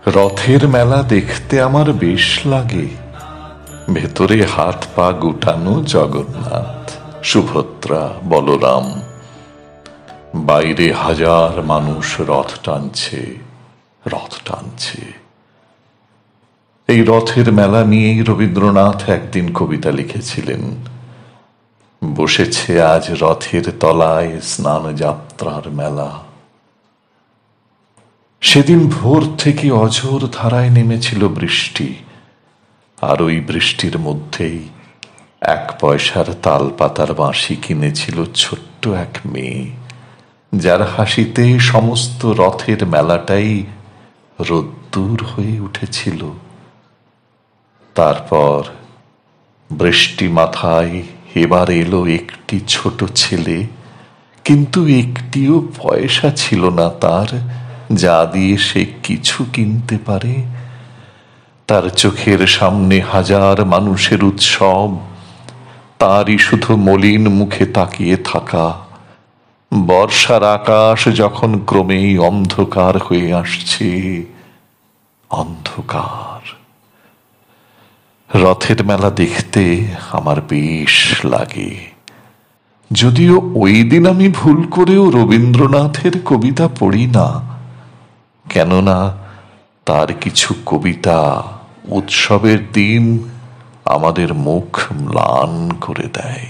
রথের মেলা দেখতে আমার বেশ লাগে। ভেতরে হাত পা গুটানো জগন্নাথ, সুভদ্রা, বলরাম, বাইরে হাজার মানুষ রথ টানছে। এই রথের মেলা নিয়েই রবীন্দ্রনাথ একদিন কবিতা লিখেছিলেন, বসেছে আজ রথের তলায় স্নান যাত্রার মেলা। সেদিন ভোর থেকে অঝোর ধারায় নেমেছিল বৃষ্টি, আর ওই বৃষ্টির মধ্যেই 1 পয়সার তাল পাতার বাঁশি কিনেছিল ছোট্ট এক মেয়ে, যার হাসিতে সমস্ত রথের মেলাটাই রোদ্দুর হয়ে উঠেছিল। তারপর বৃষ্টি মাথায় এবার এলো একটি ছোট ছেলে, কিন্তু একটিও পয়সা ছিল না তার, যা দিয়ে সে কিছু কিনতে পারে। তার চোখের সামনে হাজার মানুষের উৎসব, তারই শুধু মলিন মুখে তাকিয়ে থাকা। বর্ষার আকাশ যখন ক্রমেই অন্ধকার হয়ে আসছে, অন্ধকার। রথের মেলা দেখতে আমার বেশ লাগে, যদিও ওই দিন আমি ভুল করেও রবীন্দ্রনাথের কবিতা পড়ি না, কেননা তার কিছু কবিতা উৎসবের দিন আমাদের মুখ ম্লান করে দেয়।